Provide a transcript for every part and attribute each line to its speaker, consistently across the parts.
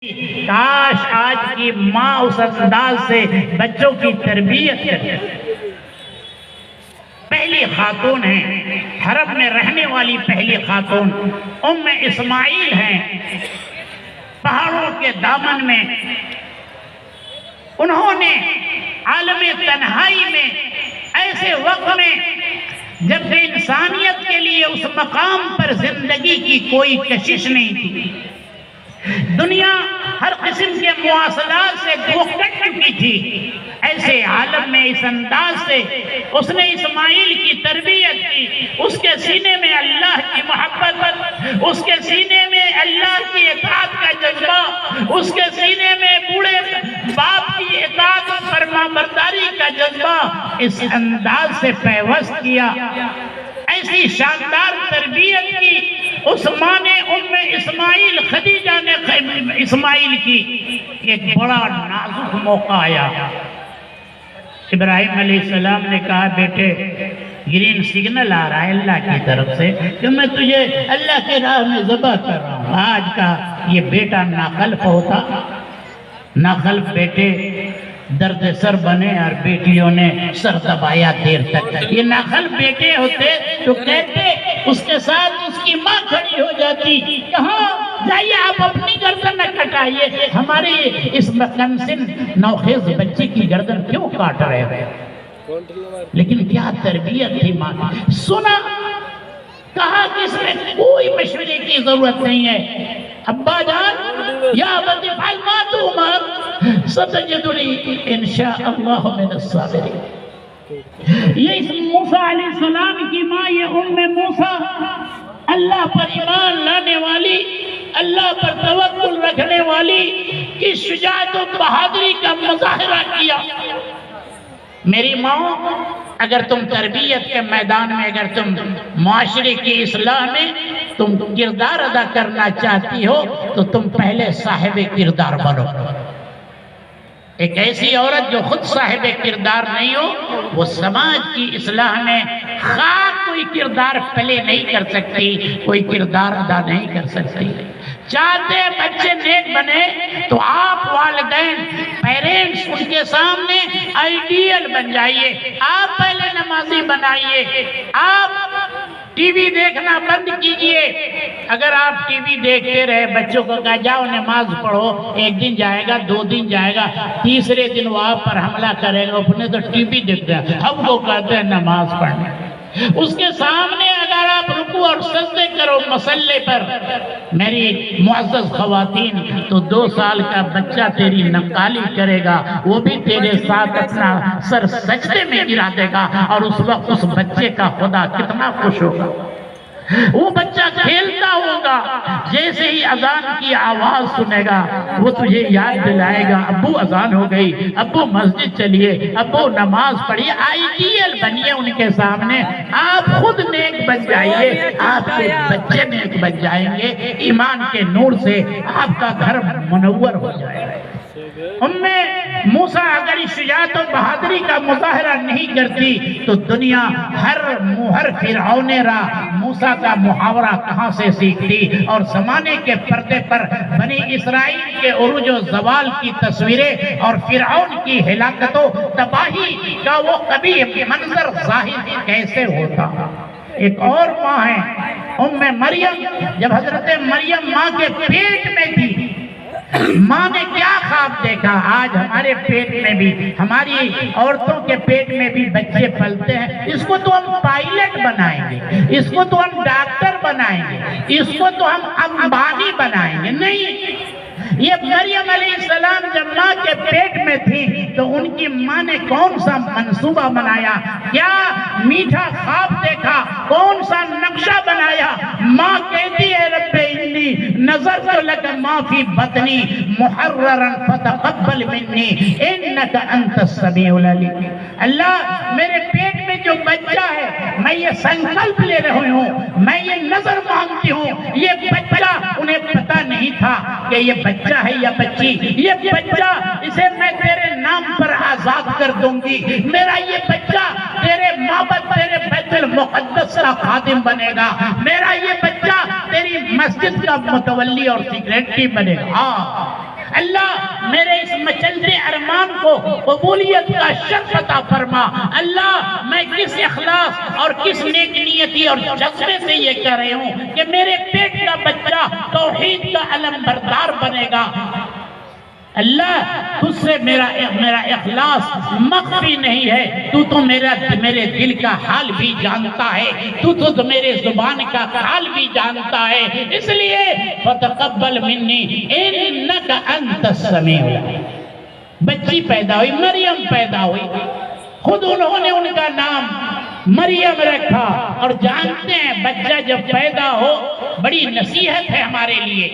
Speaker 1: کاش آج کی ماں اس انداز سے بچوں کی تربیت کرے۔ پہلی خاتون ہیں، حرم میں رہنے والی پہلی خاتون ام اسماعیل ہیں۔ پہاڑوں کے دامن میں انہوں نے عالم تنہائی میں ایسے وقت میں جب کہ انسانیت کے لیے اس مقام پر زندگی کی کوئی کشش نہیں تھی، دنیا ہر قسم کے مواصلات سے دو کٹ چکی تھی، ایسے عالم میں اس انداز سے اس نے اسماعیل کی تربیت کی۔ اس کے سینے میں اللہ کی محبت، اس کے سینے میں اللہ کی اطاعت کا جذبہ، اس کے سینے میں بوڑھے باپ کی اطاعت و فرما برداری کا جذبہ اس انداز سے پیوست کیا۔ ایسی شاندار تربیت کی اس ماں نے ام اسماعیل خدیجہ نے اسماعیل کی۔ ایک بڑا نازک موقع آیا، ابراہیم علیہ السلام نے کہا بیٹے گرین سگنل آ رہا ہے اللہ کی طرف سے کہ میں تجھے اللہ کے راہ میں ذبح کر رہا ہوں۔ آج کا یہ بیٹا ناخلف ہوتا، ناخلف بیٹے درد سر بنے اور بیٹیوں نے سر دبایا دیر تک۔ یہ ناخلف بیٹے ہوتے تو کہتے اس کے ساتھ اس کی ماں کھڑی ہو جاتی، کہاں جائیے آپ اپنی گردن نہ کٹائیے، ہمارے اس مکنسن نوخیز بچے کی گردن کیوں کاٹ رہے ہیں؟ لیکن کیا تربیت تھی ماں کی۔ سنا، کہا کہ اس میں کوئی مشورے کی ضرورت نہیں ہے، ابا جان یا ابت افعل ما تؤمر ستجدنی انشاءاللہ من الصابرین۔ یہ اس موسیٰ علیہ السلام کی ماں، یہ ام موسیٰ، اللہ پر ایمان لانے والی، اللہ پر توکل رکھنے والی کی شجاعت و بہادری کا مظاہرہ کیا۔ میری ماں، اگر تم تربیت کے میدان میں، اگر تم معاشرے کی اصلاح میں تم کردار ادا کرنا چاہتی ہو تو تم پہلے صاحب کردار بنو۔ ایک ایسی عورت جو خود صاحب کردار نہیں ہو وہ سماج کی اصلاح میں خواہ کوئی کردار پلے نہیں کر سکتی، کوئی کردار ادا نہیں کر سکتی۔ چاہتے بچے نیک بنے تو آپ والدین، پیرنٹس، ان کے سامنے آئیڈیل بن جائیے۔ آپ پہلے نمازی بنائیے، آپ ٹی وی دیکھنا بند کیجئے۔ اگر آپ ٹی وی دیکھتے رہے، بچوں کو کہا جاؤ نماز پڑھو، ایک دن جائے گا، دو دن جائے گا، تیسرے دن وہ آپ پر حملہ کرے گا، اپنے تو ٹی وی دیکھتے ہیں، ہم کو کہتے ہیں نماز پڑھنا۔ اس کے سامنے اگر آپ رکوع اور سجدے کرو مصلی پر، میری معزز خواتین، تو 2 سال کا بچہ تیری نقالی کرے گا، وہ بھی تیرے ساتھ اپنا سر سجدے میں گرا دے گا، اور اس وقت اس بچے کا خدا کتنا خوش ہوگا۔ وہ بچہ کھیلتا ہوگا، جیسے ہی اذان کی آواز سنے گا وہ تجھے یاد دلائے گا ابو اذان ہو گئی، ابو مسجد چلیے، ابو نماز پڑھیے۔ آئیڈیل بنیے ان کے سامنے، آپ خود نیک بن جائیے، آپ کے بچے نیک بن جائیں گے، ایمان کے نور سے آپ کا گھر منور ہو جائے گا۔ ام موسیٰ اگر اس شجاعت و بہادری کا مظاہرہ نہیں کرتی تو دنیا ہر فرعون را موسیٰ کا محاورہ کہاں سے سیکھتی، اور زمانے کے پردے پر بنی اسرائیل کے عروج و زوال کی تصویریں اور فرعون کی ہلاکت و تباہی کا وہ کبھی منظر ظاہر کیسے ہوتا۔ ایک اور ماں ہے ام مریم، جب حضرت مریم ماں کے پیٹ میں تھی، ماں نے کیا خواب دیکھا؟ آج ہمارے پیٹ میں بھی، ہماری عورتوں کے پیٹ میں بھی بچے پلتے ہیں، اس کو تو ہم پائلٹ بنائیں گے، اس کو تو ہم ڈاکٹر بنائیں گے، اس کو تو ہم امبانی بنائیں گے۔ نہیں، یہ مریم علیہ السلام جب ماں کے پیٹ میں تھی تو ان کی ماں نے کون سا منصوبہ بنایا، کیا میٹھا خواب دیکھا، کون سا نقشہ بنایا؟ ماں کہتی ہے رب انی نظرت لک ما فی بطنی محررا فتقبل منی انک انت السمیع العلیم۔ اللہ، میرے پیٹ میں جو بچہ ہے میں یہ سنکلپ لے رہی ہوں، میں یہ نظر مانگتی ہوں، یہ بچہ انہیں پتہ نہیں تھا کہ یہ بچہ ہے یا بچی، یہ بچہ اسے میں تیرے نام پر آزاد کر دوں گی، میرا یہ بچہ تیرے معبد، تیرے بیت المقدس کا خادم بنے گا، میرا یہ بچہ تیری مسجد کا متولی اور سیکریٹری بنے گا۔ مچلتے ارمان کو قبولیت کا شرف عطا فرما۔ اللہ میں کس اخلاص اور کس نیک نیتی اور جذبے سے یہ کہہ رہے ہوں کہ میرے پیٹ کا بچہ توحید کا علم بردار بنے گا۔ اللہ تجھ سے میرا اخلاص مخفی نہیں ہے، تو میرے دل کا حال بھی جانتا ہے، تو میرے زبان کا حال بھی جانتا ہے، اس لیے فتقبل منی انک انت السمیع العلیم۔ بچی پیدا ہوئی، مریم پیدا ہوئی، خود انہوں نے ان کا نام مریم رکھا، اور جانتے ہیں بچہ جب پیدا ہو بڑی نصیحت ہے ہمارے لیے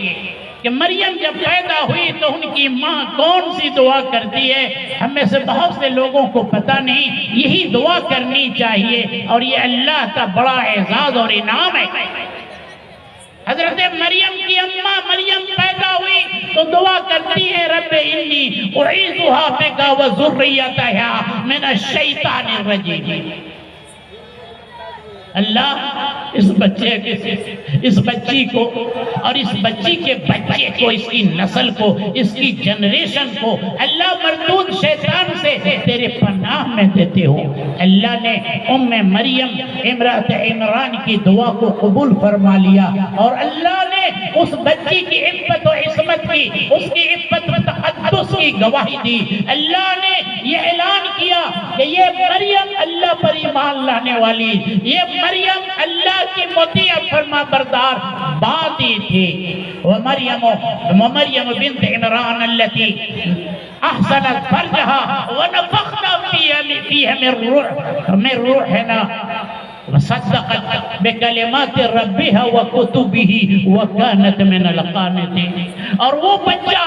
Speaker 1: کہ مریم جب پیدا ہوئی تو ان کی ماں کون سی دعا کرتی ہے، ہم میں سے بہت سے لوگوں کو پتہ نہیں، یہی دعا کرنی چاہیے، اور یہ اللہ کا بڑا اعزاز اور انعام ہے۔ حضرت مریم کی اماں مریم پیدا ہوئی تو دعا کرتی ہے رب انی اعیذها بک وذریتها من الشیطان الرجیم۔ اللہ اس بچی کو اور اس بچی کے بچے کو، اس کی نسل کو، اس کی جنریشن کو اللہ مردود شیطان سے تیرے پناہ میں دیتے ہو۔ اللہ نے مریم امرأت عمران کی دعا کو قبول فرما لیا، اور اللہ نے اس بچی کی عفت و عصمت کی، اس کی عفت و تقدس کی گواہی دی۔ اللہ نے یہ اعلان کیا کہ یہ مریم اللہ پر ایمان لانے والی، یہ مریم اللہ کی مطیع فرما بردار باتی تھی۔ ومریم بنت عمران التي احسنت فرجها ونفخنا فيها من روحنا وصدقت بکلمات ربها وکتبه وکانت من القانتین۔ اور وہ بچہ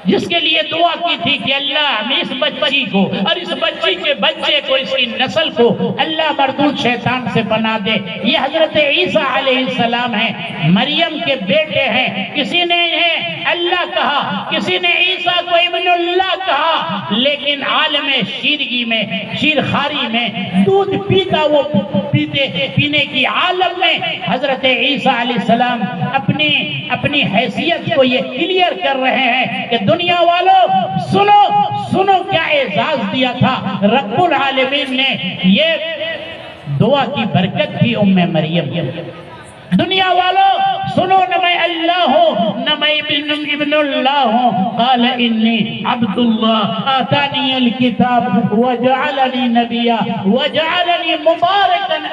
Speaker 1: جس کے لیے دعا کی تھی کہ اللہ ہمیں اس بچی کو اور اس بچی کے بچے کو، اس کی نسل کو اللہ مردود شیطان سے بنا دے، یہ حضرت عیسیٰ علیہ السلام ہیں، مریم کے بیٹے ہیں۔ کسی نے انہیں اللہ کہا، کسی نے عیسیٰ کو ابن اللہ کہا، لیکن عالم شیرگی میں، شیرخاری میں دودھ پیتا وہ پینے کی عالم میں حضرت عیسیٰ علیہ السلام اپنی حیثیت کو یہ کلیئر کر رہے ہیں کہ دنیا والوں سنو کیا اعزاز دیا تھا رب العالمین نے۔ یہ دعا کی برکت تھی مریم۔ دنیا والوں سنو، نہ میں اللہ ہوں نہ میں ابن اللہ ہوں، قال انی عبد اللہ آتانی الکتاب وجعلنی نبیا وجعلنی مبارکا